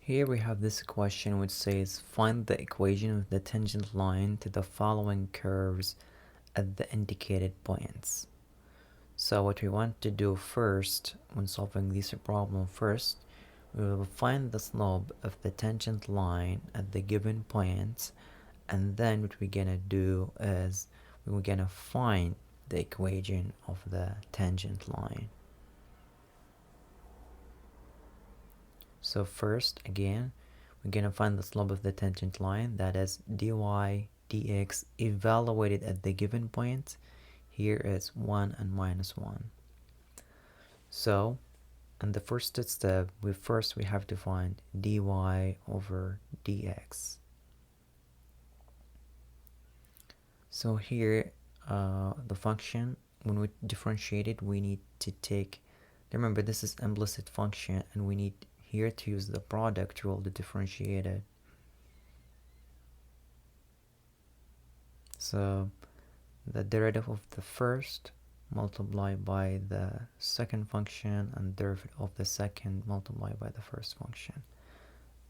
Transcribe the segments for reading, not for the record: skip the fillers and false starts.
Here we have this question which says find the equation of the tangent line to the following curves at the indicated points. So what we want to do first when solving this problem we will find the slope of the tangent line at the given points, and then what we're gonna do is we're gonna find the equation of the tangent line. So first, again, we're gonna find the slope of the tangent line, that is dy dx evaluated at the given point. Here is 1 and minus 1. So in the first step, we have to find dy over dx. So here the function, when we differentiate it, we need to take, remember this is implicit function, and we need here to use the product rule to differentiate it. So the derivative of the first multiplied by the second function, and derivative of the second multiplied by the first function,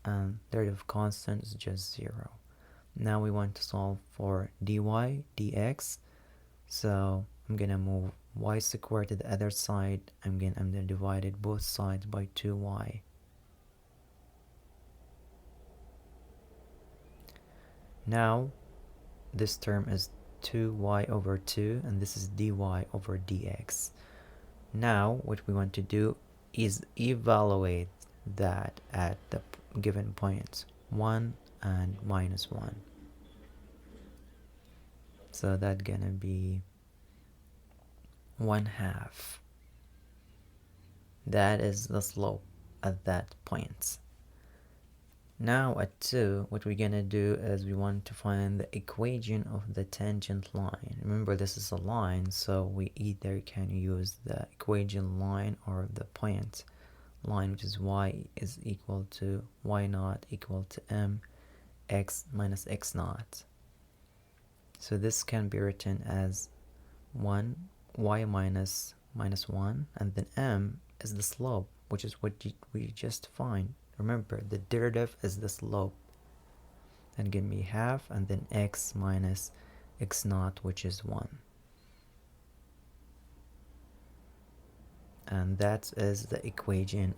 and derivative constant is just 0. Now we want to solve for dy dx, so I'm gonna move y squared to the other side. I'm gonna divide it both sides by 2y. Now this term is 2y over 2, and this is dy over dx. Now what we want to do is evaluate that at the given points 1 and minus 1. So that's gonna be 1/2. That is the slope at that point. Now at 2, what we're gonna do is we want to find the equation of the tangent line. Remember, this is a line, so we either can use the equation line or the point line, which is y is equal to y naught equal to m x minus x naught. So this can be written as 1 y minus 1, and then m is the slope, which is what we just find. Remember, the derivative is the slope. Then give me 1/2, and then x minus x naught, which is 1. And that is the equation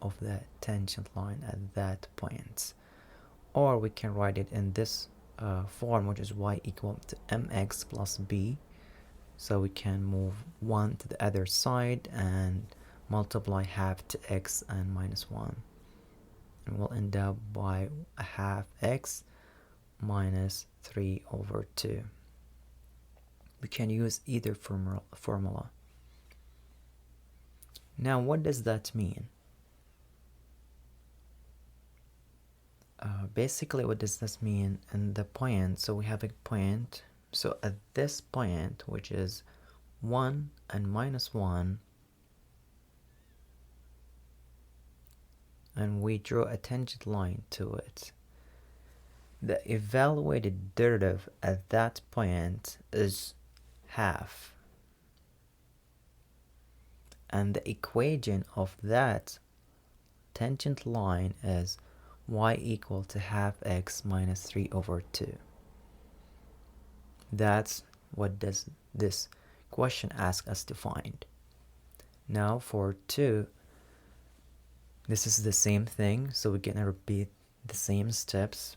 of the tangent line at that point. Or we can write it in this form, which is y equal to mx plus b. So we can move 1 to the other side and multiply 1/2 to x and minus 1. And we'll end up by 1/2 x minus 3 over 2. We can use either formula. Now what does that mean? Basically, what does this mean in the point? So we have a point. So at this point, which is 1 and minus 1, and we draw a tangent line to it, the evaluated derivative at that point is 1/2. And the equation of that tangent line is y equal to 1/2 x minus 3 over 2. That's what does this question ask us to find. Now for 2, this is the same thing, so we're gonna repeat the same steps.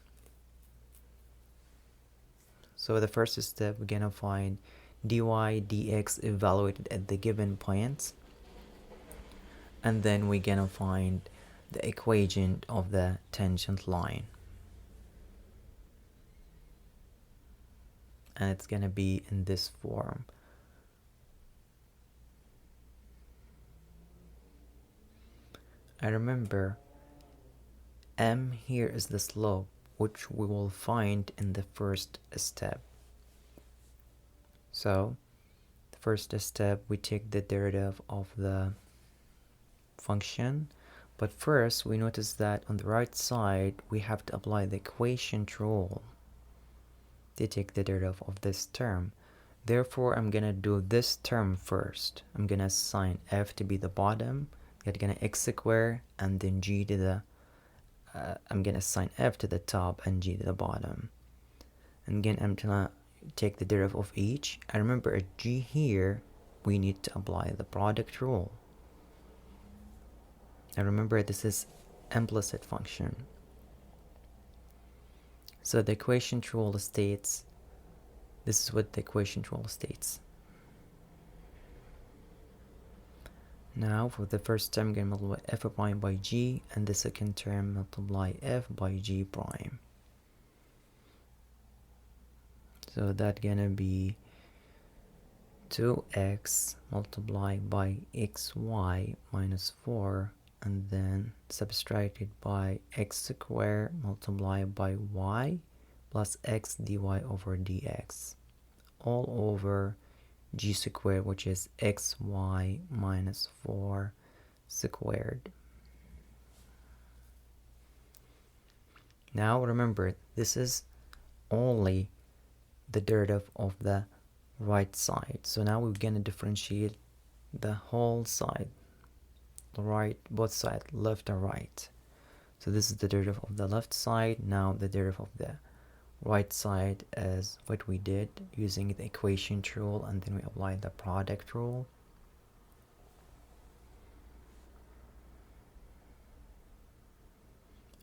So the first step, we're gonna find dy dx evaluated at the given points, and then we're gonna find the equation of the tangent line, and it's gonna be in this form. And remember, m here is the slope, which we will find in the first step. So the first step, we take the derivative of the function, but first we notice that on the right side we have to apply the equation rule to take the derivative of this term. Therefore, I'm gonna do this term first. I'm gonna assign f to be the bottom, get gonna x squared, and then g to the I'm gonna assign f to the top and g to the bottom. And again, I'm gonna take the derivative of each. I remember at g here, we need to apply the product rule. And remember, this is implicit function. So the equation rule states, this is what the equation rule states. Now for the first term, I'm going to multiply f prime by g, and the second term multiply f by g prime. So that's gonna be 2x multiplied by xy minus 4, and then subtracted by x squared multiplied by y plus x dy over dx, all over g squared, which is xy minus 4 squared. Now remember, this is only the derivative of the right side. So now we're gonna differentiate the whole side, the right, both sides, left and right. So this is the derivative of the left side. Now the derivative of the right side is what we did using the equation rule, and then we applied the product rule.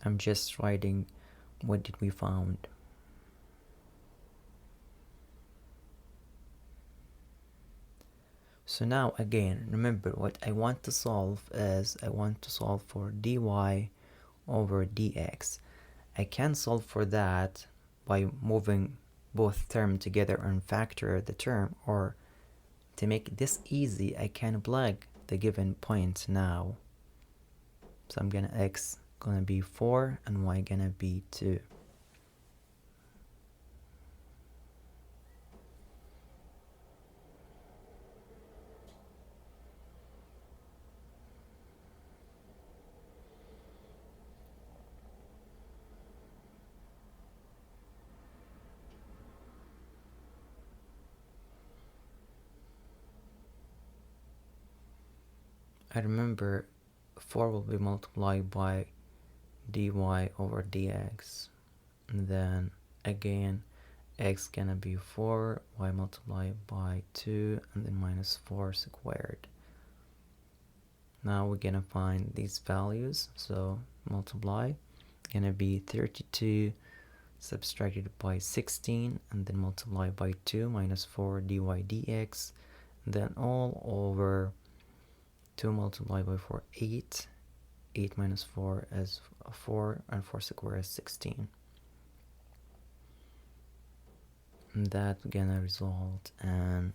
I'm just writing what did we found. So now again, remember what I want to solve is I want to solve for dy over dx. I can solve for that by moving both terms together and factor the term, or to make this easy, I can plug the given point now. So I'm gonna x gonna be 4 and y gonna be 2. I remember 4 will be multiplied by dy over dx, and then again x gonna be 4, y multiplied by 2, and then minus 4 squared. Now we're gonna find these values, so multiply, gonna be 32 subtracted by 16, and then multiply by 2 minus 4 dy dx, and then all over 2 multiplied by 4, 8. 8 minus 4 is 4, and 4 squared is 16. And that's gonna result in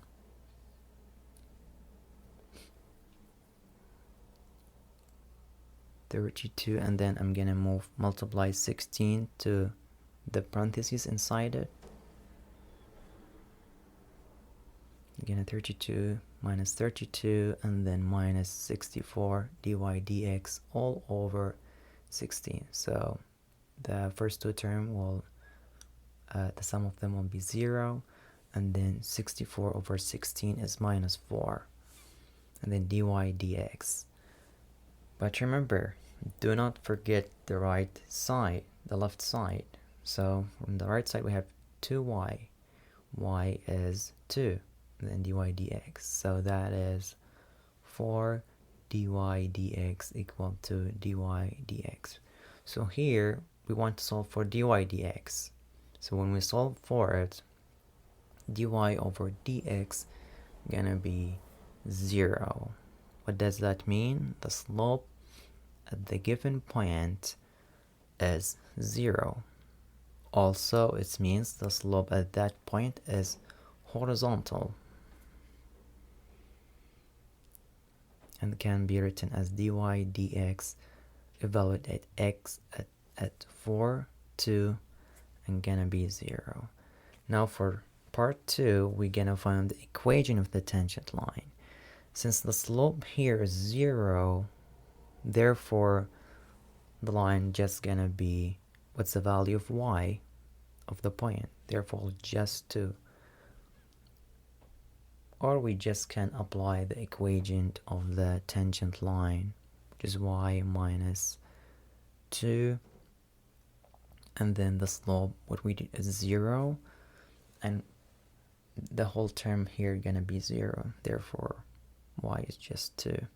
32, and then I'm gonna multiply 16 to the parentheses inside it. Again, 32 minus 32, and then minus 64 dy dx all over 16. So the first two terms will, the sum of them will be 0, and then 64 over 16 is minus 4, and then dy dx. But remember, do not forget the right side, the left side. So from the right side we have 2y, y is 2, and then dy dx. So that is 4 dy dx equal to dy dx. So here we want to solve for dy dx. So when we solve for it, dy over dx gonna be 0. What does that mean? The slope at the given point is 0. Also, it means the slope at that point is horizontal, and can be written as dy dx evaluate at x at 4, 2, and gonna be 0. Now for part 2, we're gonna find the equation of the tangent line. Since the slope here is 0, therefore the line just gonna be, what's the value of y of the point? Therefore just 2. Or we just can apply the equation of the tangent line, which is y minus 2 and then the slope, what we do is 0, and the whole term here gonna be 0, therefore y is just 2.